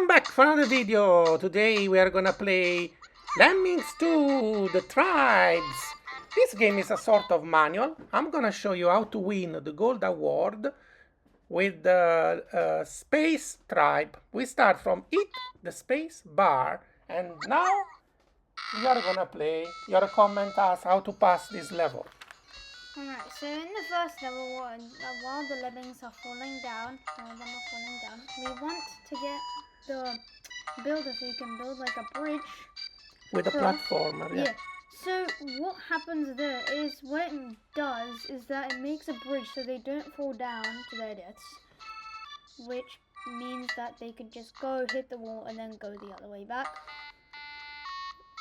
Welcome back for another video. Today we are gonna play Lemmings 2, The Tribes. This game is a sort of manual. I'm gonna show you how to win the gold award with the space tribe. We start from hit the space bar, and now we are gonna play. Your comment us how to pass this level. Alright, so in the first level, while the lemmings are falling down, we want to get the builder so you can build like a bridge. With a platformer, yeah. So what happens there is, what it does is that it makes a bridge so they don't fall down to their deaths, which means that they can just go hit the wall and then go the other way back.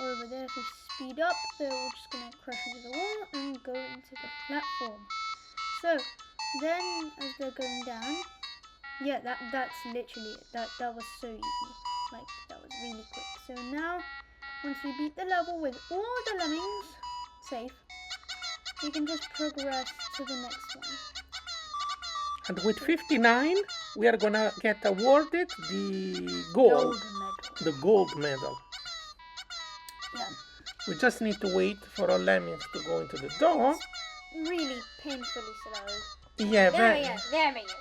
Over there, if we speed up, they're all just going to crash into the wall and go into the platform. So then as they're going down, yeah, that's literally it. That was so easy. Like, that was really quick. So now, once we beat the level with all the lemmings safe, we can just progress to the next one. And with 59, we are gonna get awarded the gold medal. The gold medal. Yeah. We just need to wait for our lemmings to go into the door. It's really painfully slow. Yeah, there we go. There we go.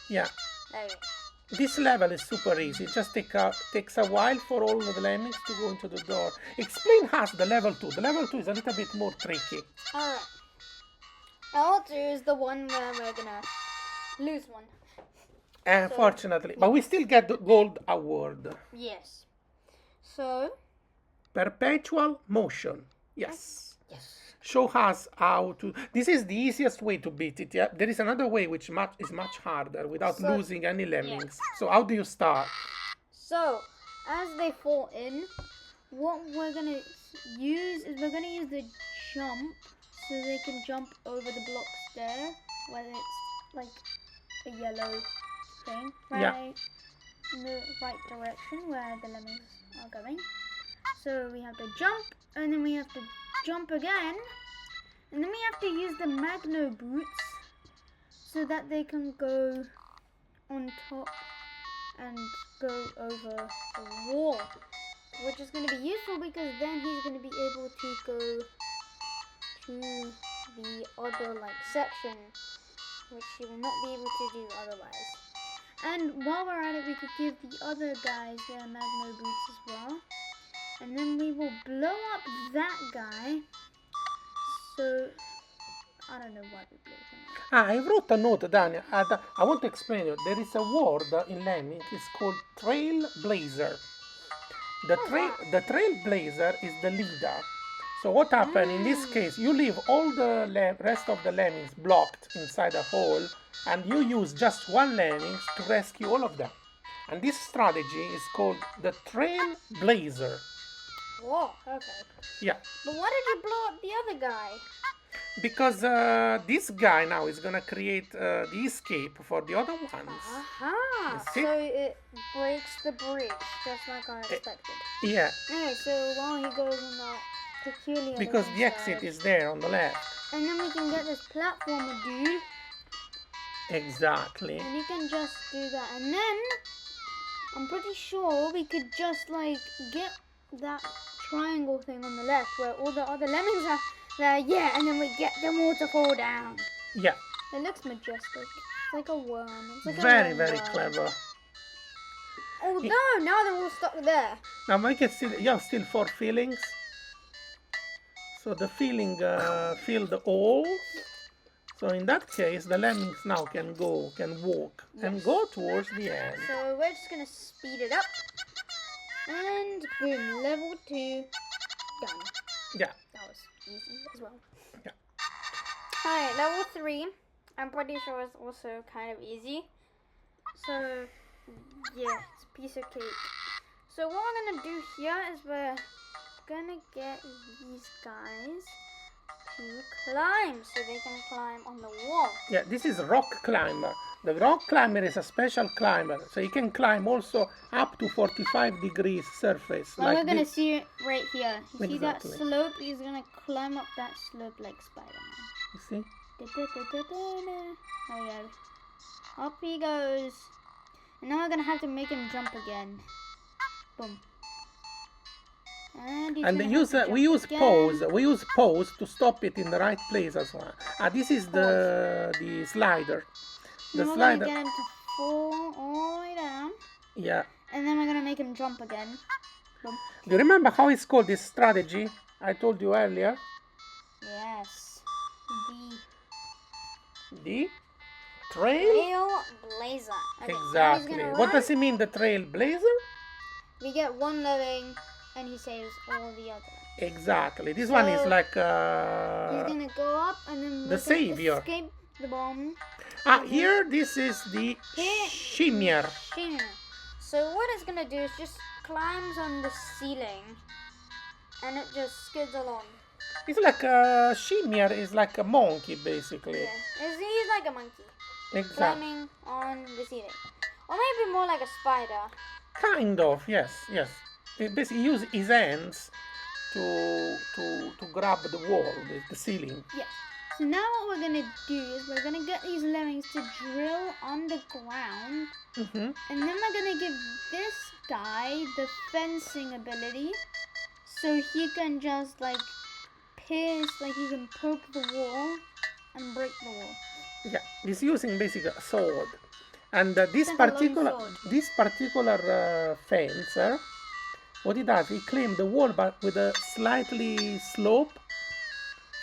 Yeah. There we go. This level is super easy. It just takes a while for all of the lemmings to go into the door. Explain us the level 2. The level 2 is a little bit more tricky. Alright. Level 2 is the one where we're gonna lose one. Unfortunately. But we still get the gold award. Yes. So? Perpetual motion. Yes. Yes. Show us how to... This is the easiest way to beat it. Yeah? There is another way which is much harder without losing any lemmings. Yeah. So how do you start? So, as they fall in, what we're going to use is we're going to use the jump so they can jump over the blocks there, whether it's like a yellow thing, right in the right direction where the lemmings are going. So we have to jump, and then we have to jump again, and then we have to use the magno boots so that they can go on top and go over the wall, which is going to be useful because then he's going to be able to go to the other section, which he will not be able to do otherwise. And while we're at it, we could give the other guys their magno boots as well. And then we will blow up that guy. So, I don't know why we blew him up. I wrote a note, Daniel. I want to explain you. There is a word in Lemming. It's called trailblazer. The trailblazer is the leader. So what happened in this case, you leave all the rest of the lemmings blocked inside a hole, and you use just one lemming to rescue all of them. And this strategy is called the trailblazer. Whoa, okay. Yeah. But why did you blow up the other guy? Because this guy now is gonna create the escape for the other ones. Aha! So it breaks the bridge, just like I expected. Yeah. Okay, so while he goes on that peculiar... Because the exit is there on the left. And then we can get this platformer dude. Exactly. And you can just do that. And then, I'm pretty sure we could just get that triangle thing on the left where all the other lemmings are there. Yeah, and then we get them all to fall down. Yeah. It looks majestic. It's like a worm. It's like very clever. Although, now they're all stuck there. Now, you have still 4 feelings. So the feeling filled all. So in that case, the lemmings now can walk and go towards the end. So we're just gonna speed it up. And boom, level 2 done. Yeah. That was easy as well. Yeah. Alright, level 3. I'm pretty sure it's also kind of easy. So, yeah, it's a piece of cake. So what we're gonna do here is we're gonna get these guys to climb so they can climb on the wall. Yeah, this is rock climber. The rock climber is a special climber, so he can climb also up to 45 degrees surface. Well, we're gonna see it right here. You see that Exactly. slope? He's gonna climb up that slope like Spider-Man. You see? There we go. Up he goes. And now we're gonna have to make him jump again. Boom. And, And we use pause. We use pause to stop it in the right place as well. This is the slider. The slider. We're gonna get him to fall all the way down. Yeah. And then we're gonna make him jump again. Boom. Do you remember how it's called, this strategy? I told you earlier. Yes. The Trailblazer. Okay, exactly. What does it mean, the Trailblazer? We get one Lemming and he saves all the others. Exactly. This one is like he's gonna go up and then the savior. Escape the bomb. Here this is the shimmer. So what it's gonna do is just climbs on the ceiling and it just skids along. It's like a shimmer is like a monkey basically. Yeah, he's like a monkey. Exactly. Climbing on the ceiling. Or maybe more like a spider. Kind of, yes. It basically uses his hands to grab the wall, the ceiling. Yes. So now what we're gonna do is we're gonna get these lemmings to drill underground, and then we're gonna give this guy the fencing ability, so he can just like pierce, like he can poke the wall and break the wall. Yeah, he's using basically a sword, and this particular fencer, what he does, he climbs the wall but with a slightly slope.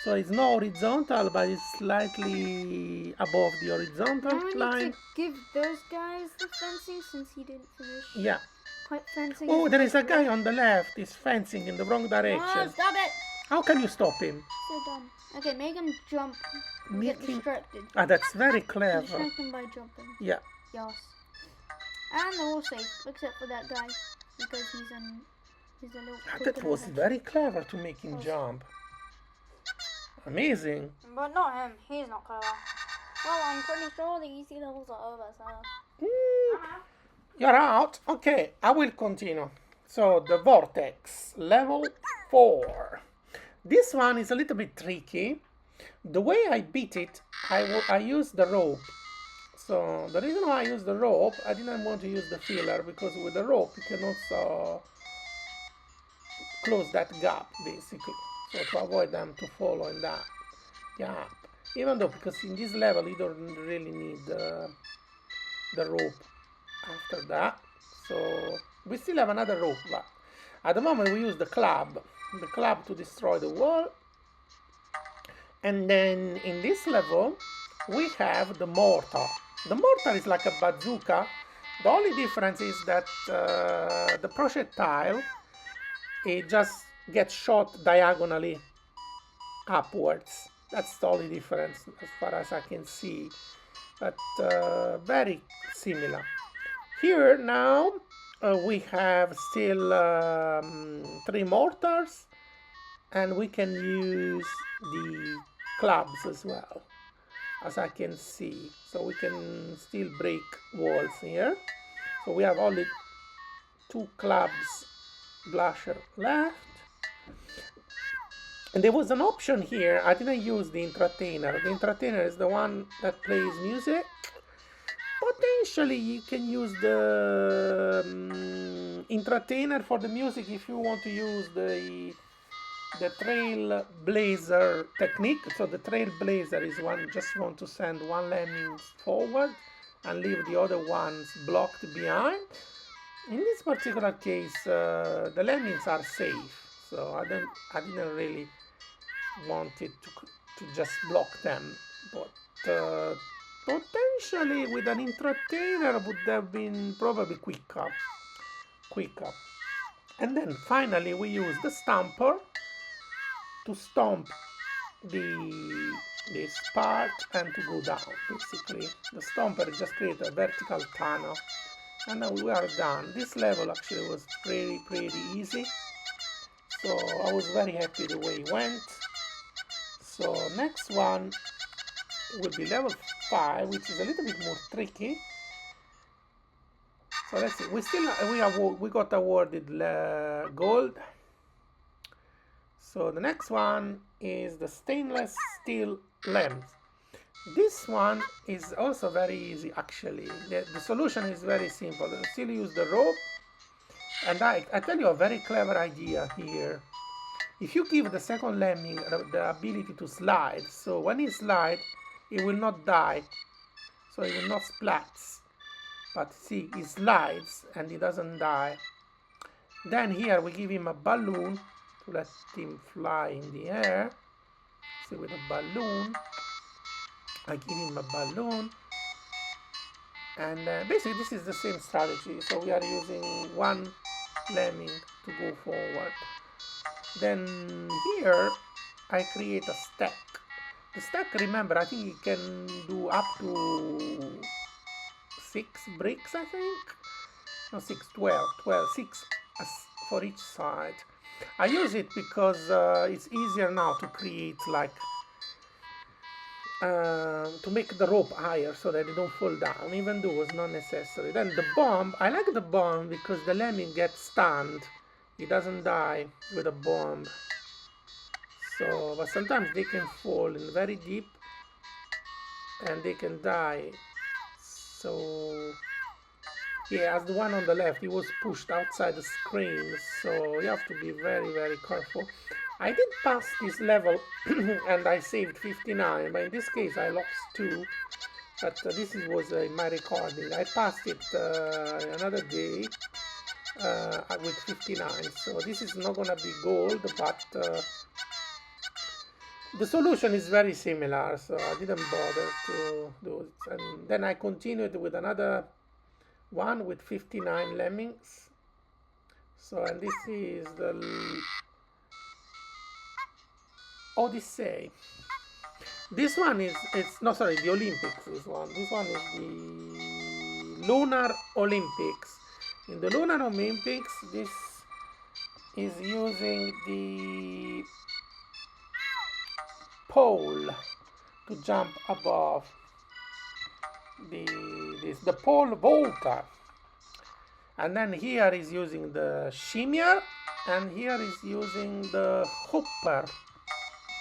So it's not horizontal, but it's slightly above the horizontal line. Need to give those guys the fencing since he didn't finish. Yeah. Fencing. Oh, there is a guy on the left. He's fencing in the wrong direction. Oh, stop it! How can you stop him? So dumb. Okay, make him jump. Get distracted. That's very clever. Distract him by jumping. Yeah. Yes. And they're all safe, except for that guy, because he's a little. That was very clever to make him jump. Amazing. But not him. He's not clever. Well, I'm pretty sure the easy levels are over, so. You're out? Okay, I will continue. So, the Vortex, level 4. This one is a little bit tricky. The way I beat it, I used the rope. So, the reason why I used the rope, I didn't want to use the filler, because with the rope you can also close that gap, basically. So to avoid them to follow in that gap. Even though, because in this level you don't really need the rope after that. So we still have another rope, but at the moment we use the club to destroy the wall. And then in this level we have the mortar. The mortar is like a bazooka. The only difference is that the projectile, it just gets shot diagonally upwards. That's the only difference as far as I can see, but very similar. Here now we have still 3 mortars, and we can use the clubs as well, as I can see. So we can still break walls here. So we have only 2 clubs blusher left. And there was an option here. I didn't use the entertainer. The entertainer is the one that plays music. Potentially you can use the entertainer for the music if you want to use the Trailblazer technique. So the Trailblazer is one, just want to send one Lemmings forward and leave the other ones blocked behind. In this particular case, the Lemmings are safe, so I didn't really want it to just block them. But potentially with an entertainer would have been probably quicker. And then finally we use the stomper to stomp this part and to go down. Basically, the stomper just creates a vertical tunnel. And then we are done. This level actually was pretty easy. So I was very happy the way it went. So next one will be level 5, which is a little bit more tricky. So let's see. We got awarded gold. So the next one is the stainless steel lens. This one is also very easy actually. The solution is very simple. You still use the rope, and I tell you a very clever idea here. If you give the second lemming the ability to slide, so when he slides, he will not die, so he will not splat. But see, he slides and he doesn't die. Then here we give him a balloon to let him fly in the air. See, with a balloon, I give him a balloon, and basically this is the same strategy. So we are using one lemming to go forward. Then here I create a stack. The stack, remember, I think you can do up to 6 bricks, I think. No, 6, 12, 6 for each side. I use it because it's easier now to create, like, to make the rope higher so that they don't fall down, even though it's not necessary. Then the bomb, I like the bomb because the lemming gets stunned. He doesn't die with a bomb. So, but sometimes they can fall in very deep and they can die. So, yeah, as the one on the left, he was pushed outside the screen, so you have to be very, very careful. I did pass this level and I saved 59, but in this case I lost 2. But this was in my recording. I passed it another day with 59, so this is not gonna be gold, but the solution is very similar, so I didn't bother to do it. And then I continued with another one with 59 lemmings. So, and this is the Odyssey. This one is, it's no, sorry, the Olympics. This one is the Lunar Olympics. In the Lunar Olympics, this is using the pole to jump above the pole vaulter, and then here is using the shimmier, and here is using the hopper,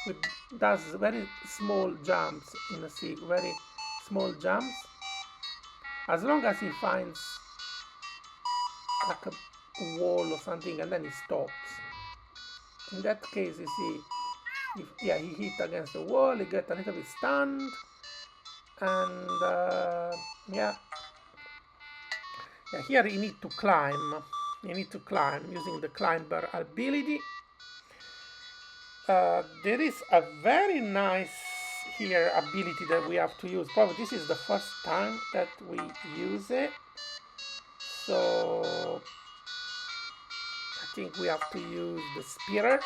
which does very small jumps in the sea, very small jumps, as long as he finds like a wall or something, and then he stops. In that case, you see, if he hit against the wall, he get a little bit stunned, and here you need to climb. You need to climb using the climber ability. There is a very nice here ability that we have to use. Probably this is the first time that we use it, so I think we have to use the spearer.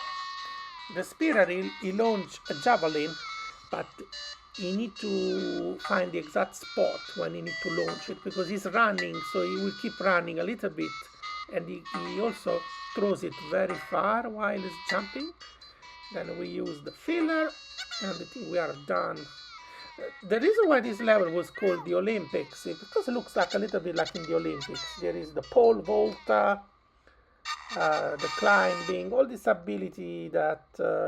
The spearer, he launch a javelin, but you need to find the exact spot when you need to launch it, because he's running, so he will keep running a little bit, and he also throws it very far while he's jumping. Then we use the filler, and I think we are done. The reason why this level was called the Olympics is because it looks like a little bit like in the Olympics. There is the pole vaulter, the climbing, all this ability that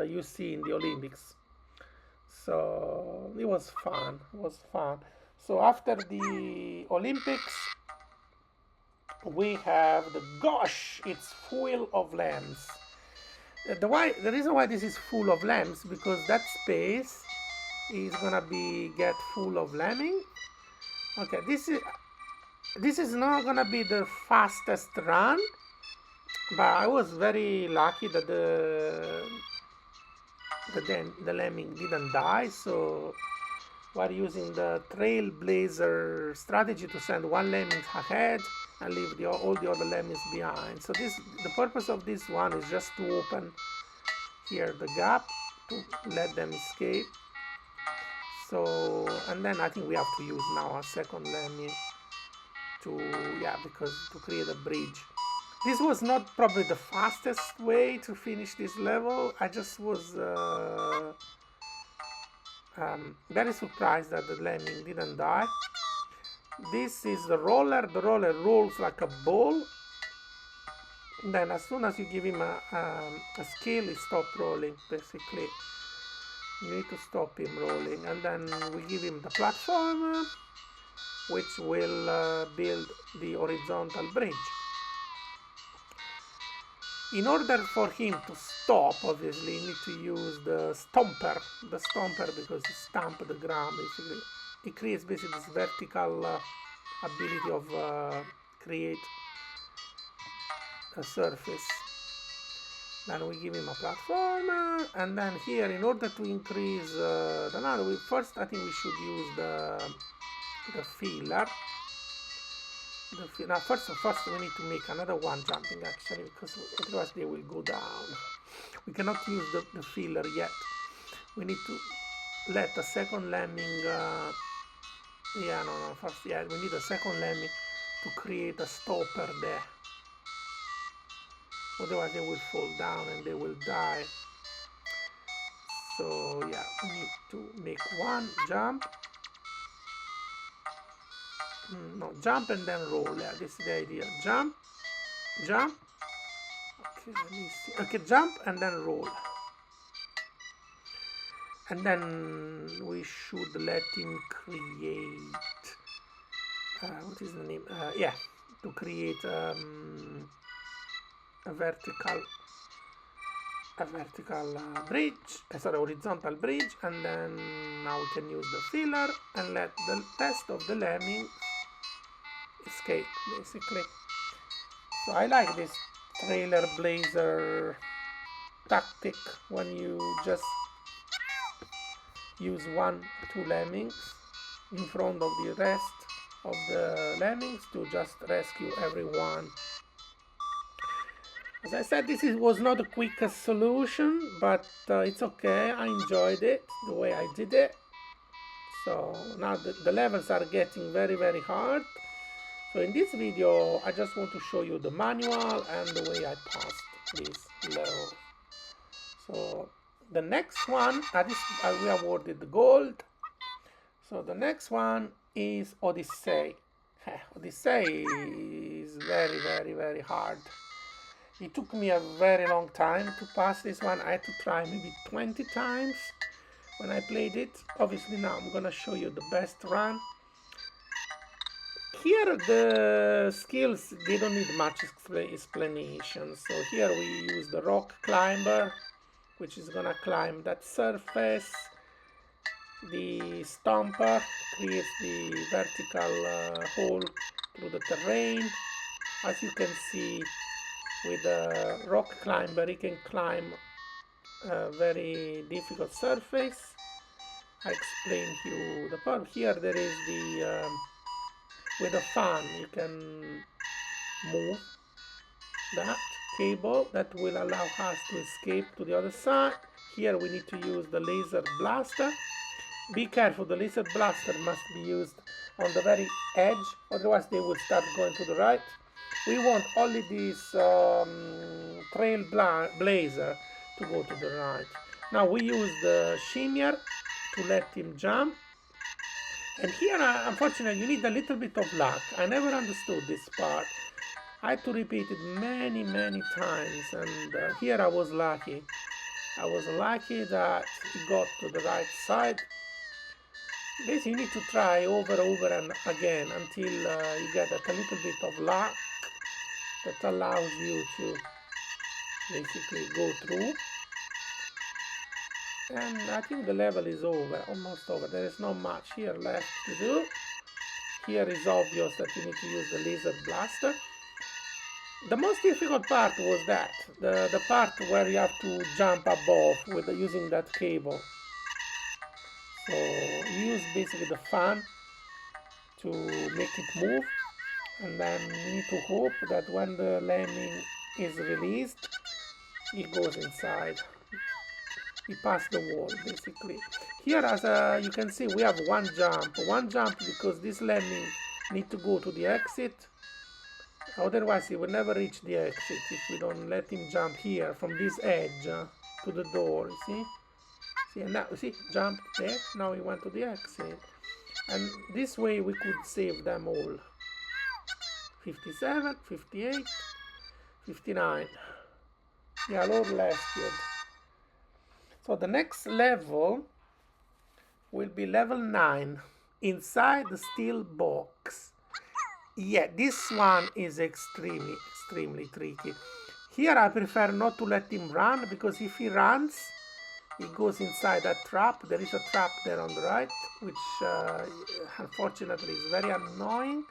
you see in the Olympics. So it was fun. So after the Olympics, we have the gosh, it's full of lEmMs. The reason why this is full of lEmMs, because that space is gonna get full of lemming. Okay, this is not gonna be the fastest run, but I was very lucky that the lemming didn't die, so we're using the trailblazer strategy to send one lemming ahead and leave all the other lemmings behind. So the purpose of this one is just to open here the gap to let them escape. So, and then I think we have to use now a second lemming to create a bridge. This was not probably the fastest way to finish this level. I just was very surprised that the lemming didn't die. This is the roller. The roller rolls like a ball. Then as soon as you give him a skill, he stops rolling, basically. You need to stop him rolling, and then we give him the platform, which will build the horizontal bridge. In order for him to stop, obviously, you need to use the stomper. The stomper, because he stamps the ground, basically. It creates basically this vertical ability of create a surface. Then we give him a platform, and then here, in order to increase the number, first I think we should use the filler. Now first we need to make another one jumping, actually, because otherwise they will go down. We cannot use the filler yet. We need to let the second lemming first we need a second lemming to create a stopper there. Otherwise they will fall down and they will die. So yeah, we need to make one jump. No, jump and then roll. Yeah, this is the idea. Jump. Okay, let me see. Okay, jump and then roll. And then we should let him create. What is the name? To create a vertical bridge. Sorry, horizontal bridge. And then now we can use the filler and let the rest of the lemming escape, basically. So I like this trailblazer tactic when you just use 1 or 2 lemmings in front of the rest of the lemmings to just rescue everyone. As I said, this was not the quickest solution, but it's okay. I enjoyed it the way I did it. So now the levels are getting very, very hard. So in this video, I just want to show you the manual and the way I passed this level. So the next one, we awarded the gold. So the next one is Odyssey. Odyssey is very, very, very hard. It took me a very long time to pass this one. I had to try maybe 20 times when I played it. Obviously now I'm gonna show you the best run. Here the skills, they don't need much explanation. So here we use the rock climber, which is gonna climb that surface. The stomper creates the vertical hole through the terrain. As you can see, with the rock climber, he can climb a very difficult surface. I explained you the part. Here there is the with a fan, you can move that cable that will allow us to escape to the other side. Here we need to use the laser blaster. Be careful, the laser blaster must be used on the very edge, otherwise they will start going to the right. We want only this trailblazer to go to the right. Now we use the shimmer to let him jump. And here, unfortunately, you need a little bit of luck. I never understood this part. I had to repeat it many, many times, and here I was lucky. I was lucky that he got to the right side. Basically, you need to try over and again until you get a little bit of luck that allows you to basically go through. And I think the level is over, almost over. There is not much here left to do. Here is obvious that you need to use the laser blaster. The most difficult part was that, the part where you have to jump above with using that cable. So you use basically the fan to make it move, and then you need to hope that when the lemming is released, it goes inside. He passed the wall, basically. Here, as you can see, we have one jump because this lemming need to go to the exit. Otherwise, he will never reach the exit if we don't let him jump here from this edge to the door. You see? See, and now, see, jumped there. Now he went to the exit, and this way we could save them all. 57, 58, 59. They are all rescued. So the next level will be level 9, inside the steel box. Yeah, this one is extremely tricky. Here I prefer not to let him run, because if he runs, he goes inside that trap. There is a trap there on the right, which unfortunately is very annoying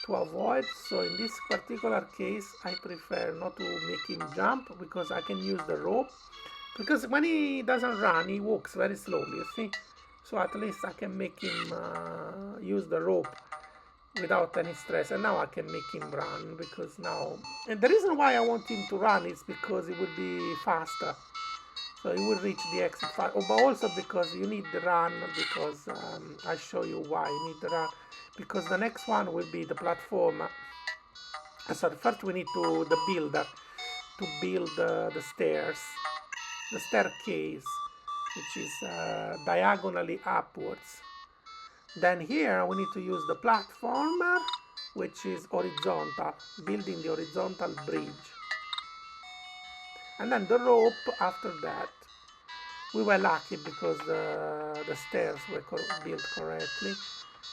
to avoid. So in this particular case, I prefer not to make him jump, because I can use the rope. Because when he doesn't run, he walks very slowly, you see. So at least I can make him use the rope without any stress. And now I can make him run, because now... And the reason why I want him to run is because it will be faster. So you will reach the exit fast. Oh, but also because you need the run, because I'll show you why you need the run. Because the next one will be the platform. Sorry, first we need the builder to build the stairs, the staircase, which is diagonally upwards. Then here we need to use the platformer, which is horizontal, building the horizontal bridge. And then the rope after that. We were lucky because the stairs were built correctly.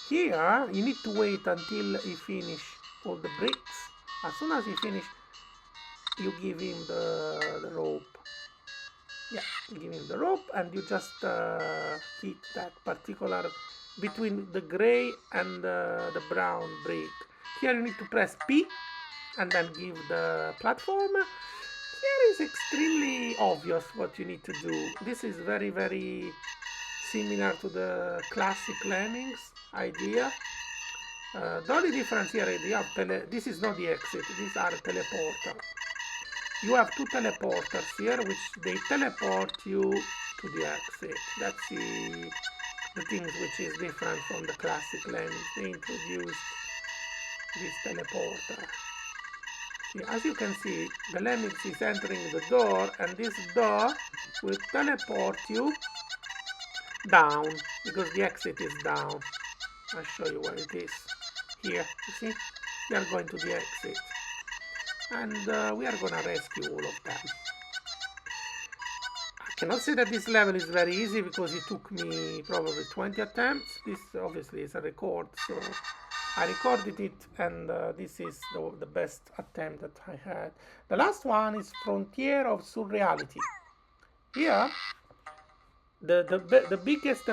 Here you need to wait until he finish all the bricks. As soon as he finish, you give him the rope. Yeah, you give him the rope, and you just hit that particular between the gray and the brown brick. Here you need to press P and then give the platformer. Here is extremely obvious what you need to do. This is very similar to the classic Lemmings idea. The only difference here is this is not the exit, these are teleporter. You have two teleporters here, which they teleport you to the exit. That's the thing which is different from the classic Lemmings. They introduced this teleporter. As you can see, the Lemmings is entering the door, and this door will teleport you down, because the exit is down. I'll show you where it is. Here, you see? We are going to the exit. And we are going to rescue all of them. I cannot say that this level is very easy, because it took me probably 20 attempts. This obviously is a record, so I recorded it, and this is the best attempt that I had. The last one is Frontier of Surreality. Here, the biggest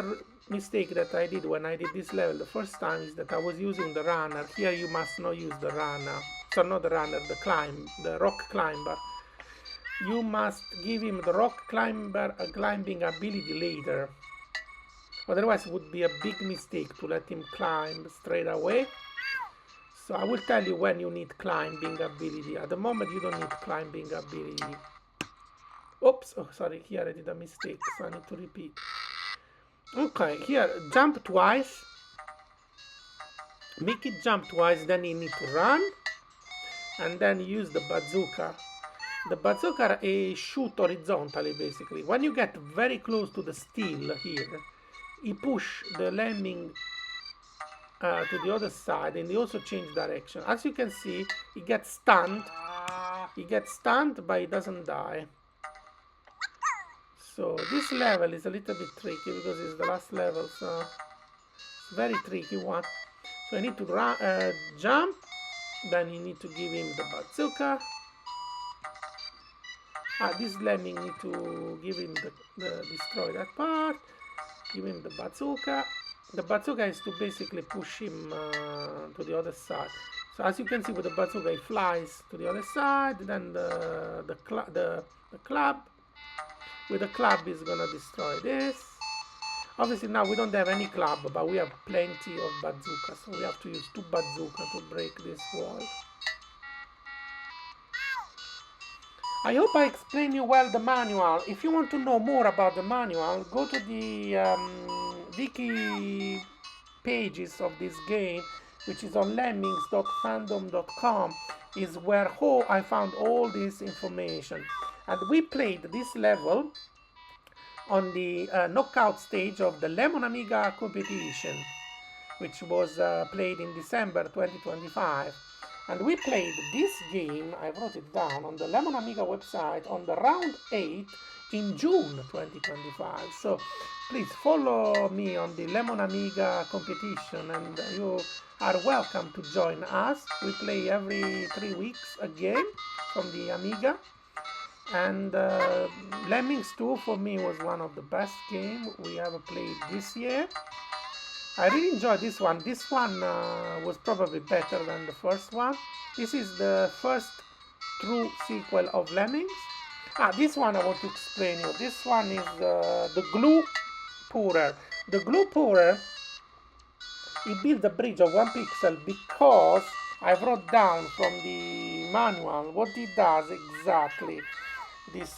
mistake that I did when I did this level the first time is that I was using the runner. Here you must not use the runner. So not the runner, the rock climber. You must give him the rock climber climbing ability later. Otherwise it would be a big mistake to let him climb straight away. So I will tell you when you need climbing ability. At the moment you don't need climbing ability. Oops, oh sorry, here I did a mistake, so I need to repeat. Okay, here, jump twice. Make it jump twice, then you need to run. And then use the bazooka. The bazooka shoot horizontally, basically. When you get very close to the steel here, you push the lemming to the other side, and you also change direction. As you can see, he gets stunned. He gets stunned, but he doesn't die. So this level is a little bit tricky, because it's the last level, so it's a very tricky one. So I need to jump, then you need to give him the bazooka. This lemming need to give him the destroy that part. Give him the bazooka. The bazooka is to basically push him to the other side. So as you can see with the bazooka, he flies to the other side. Then the club. With the club is gonna destroy this. Obviously now we don't have any club, but we have plenty of bazooka, so we have to use 2 bazooka to break this wall. I hope I explained you well the manual. If you want to know more about the manual, go to the wiki pages of this game, which is on lemmings.fandom.com, is where I found all this information. And we played this level on the knockout stage of the Lemm Amiga competition, which was played in December 2025. And we played this game, I wrote it down, on the Lemm Amiga website on the round 8 in June 2025. So please follow me on the Lemon Amiga competition, and you are welcome to join us. We play every 3 weeks a game from the Amiga, and Lemmings 2 for me was one of the best games we ever played this year. I really enjoyed this one. This one was probably better than the first one. This is the first true sequel of Lemmings. This one I want to explain you. This one is the glue pourer. The glue pourer, it builds a bridge of 1 pixel because I wrote down from the manual what it does exactly. This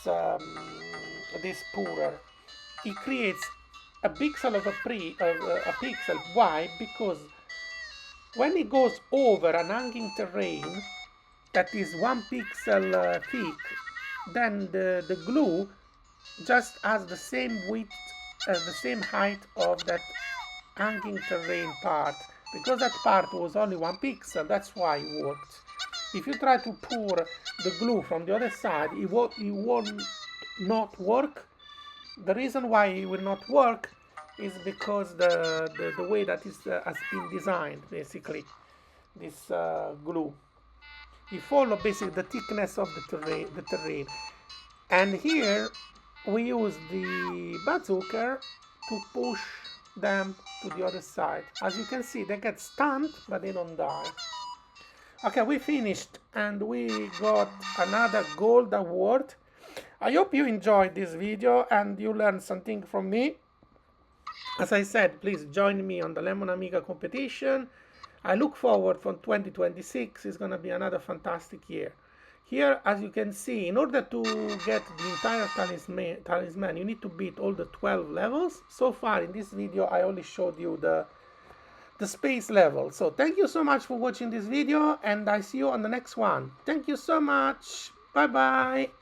pourer, it creates a pixel of a pixel. Why? Because when it goes over an hanging terrain that is 1 pixel thick, then the glue just has the same width, the same height of that hanging terrain part. Because that part was only 1 pixel, that's why it worked. If you try to pour the glue from the other side, it will not work. The reason why it will not work is because the way that is has been designed, basically, this glue. It follows basically the thickness of the terrain. And here we use the bazooka to push them to the other side. As you can see, they get stunned, but they don't die. Okay, we finished, and we got another gold award. I hope you enjoyed this video and you learned something from me. As I said, please join me on the Lemon Amiga competition. I look forward from 2026. It's going to be another fantastic year. Here, as you can see, in order to get the entire talisman, you need to beat all the 12 levels. So far in this video, I only showed you the space level. So thank you so much for watching this video, and I see you on the next one. Thank you so much. Bye bye.